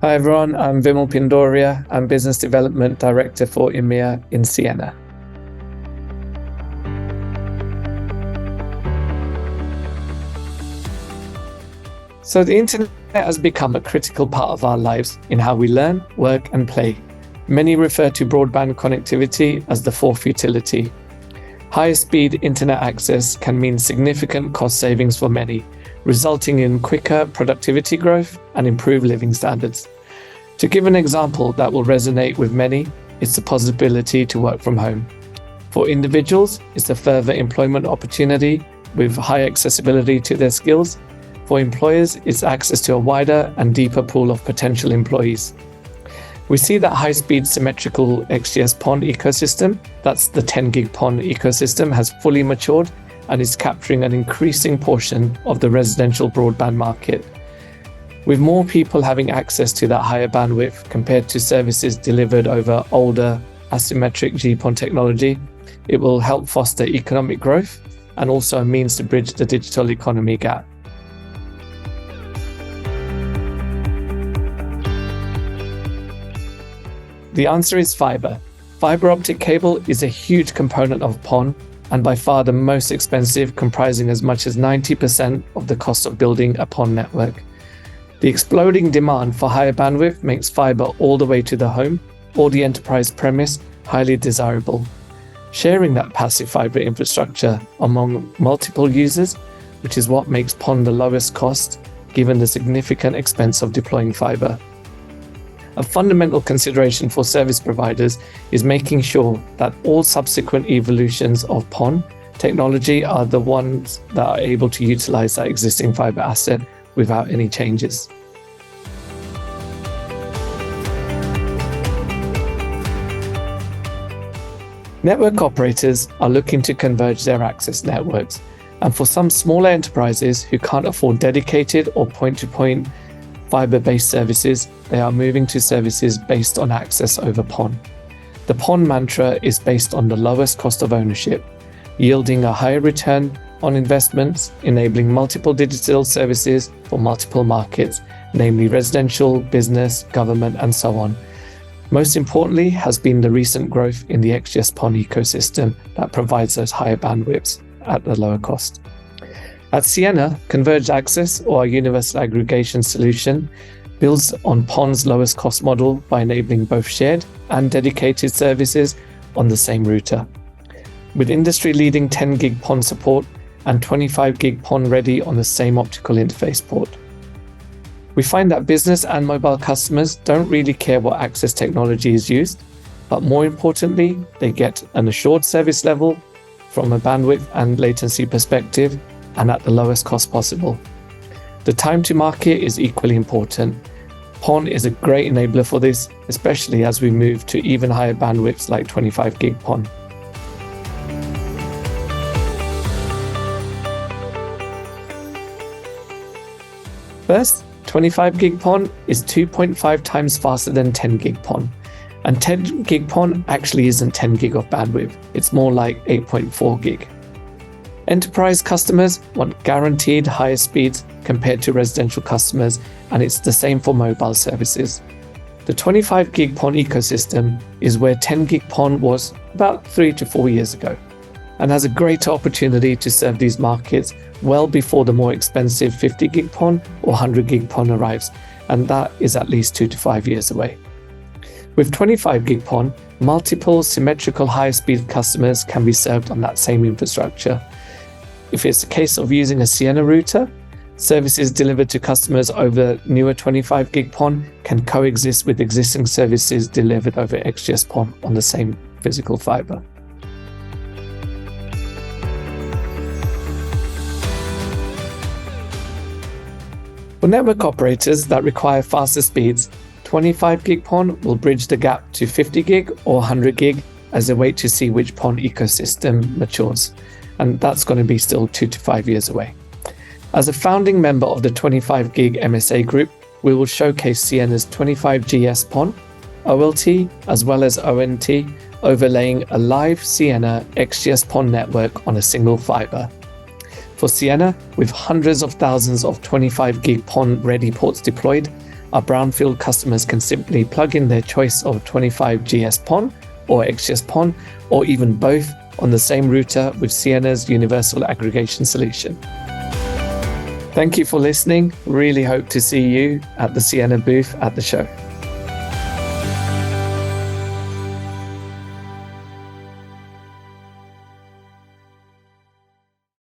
Hi everyone, I'm Vimal Pindoria. I'm Business Development Director for EMEA in Ciena. So the internet has become a critical part of our lives in how we learn, work and play. Many refer to broadband connectivity as the fourth utility. Higher speed internet access can mean significant cost savings for many, resulting in quicker productivity growth and improved living standards. To give an example that will resonate with many, it's the possibility to work from home. For individuals, it's a further employment opportunity with high accessibility to their skills. For employers, it's access to a wider and deeper pool of potential employees. We see that high-speed symmetrical XGS-PON ecosystem, that's the 10 gig PON ecosystem, has fully matured and is capturing an increasing portion of the residential broadband market. With more people having access to that higher bandwidth compared to services delivered over older asymmetric GPON technology, it will help foster economic growth and also a means to bridge the digital economy gap. The answer is fiber. Fiber optic cable is a huge component of PON and by far the most expensive, comprising as much as 90% of the cost of building a PON network. The exploding demand for higher bandwidth makes fiber all the way to the home or the enterprise premise highly desirable. Sharing that passive fiber infrastructure among multiple users, which is what makes PON the lowest cost given the significant expense of deploying fiber. A fundamental consideration for service providers is making sure that all subsequent evolutions of PON technology are the ones that are able to utilize that existing fiber asset without any changes. Network operators are looking to converge their access networks, and for some smaller enterprises who can't afford dedicated or point-to-point fiber-based services, they are moving to services based on access over PON. The PON mantra is based on the lowest cost of ownership, yielding a higher return on investments, enabling multiple digital services for multiple markets, namely residential, business, government, and so on. Most importantly has been the recent growth in the XGS-PON ecosystem that provides those higher bandwidths at a lower cost. At Ciena, converged access, or our universal aggregation solution, builds on PON's lowest cost model by enabling both shared and dedicated services on the same router. With industry-leading 10 gig PON support and 25 gig PON ready on the same optical interface port. We find that business and mobile customers don't really care what access technology is used, but more importantly, they get an assured service level from a bandwidth and latency perspective and at the lowest cost possible. The time to market is equally important. PON is a great enabler for this, especially as we move to even higher bandwidths like 25 gig PON. First, 25 gig PON is 2.5 times faster than 10 gig PON. And 10 gig PON actually isn't 10 gig of bandwidth, it's more like 8.4 gig. Enterprise customers want guaranteed higher speeds compared to residential customers, and it's the same for mobile services. The 25 gig PON ecosystem is where 10 gig PON was about 3 to 4 years ago, and has a greater opportunity to serve these markets well before the more expensive 50 gig PON or 100 gig PON arrives, and that is at least 2 to 5 years away. With 25 gig PON, multiple symmetrical high speed customers can be served on that same infrastructure. If it's a case of using a Ciena router, services delivered to customers over newer 25 gig PON can coexist with existing services delivered over XGS-PON on the same physical fiber. For network operators that require faster speeds, 25 gig PON will bridge the gap to 50 gig or 100 gig as they wait to see which PON ecosystem matures. And that's going to be still 2 to 5 years away. As a founding member of the 25 gig MSA group, we will showcase Ciena's 25GS PON, OLT, as well as ONT, overlaying a live Ciena XGS PON network on a single fiber. For Ciena, with hundreds of thousands of 25 gig PON ready ports deployed, Our brownfield customers can simply plug in their choice of 25GS PON or XGS PON, or even both, on the same router with Ciena's universal aggregation solution. Thank you for listening. Really hope to see you at the Ciena booth at the show.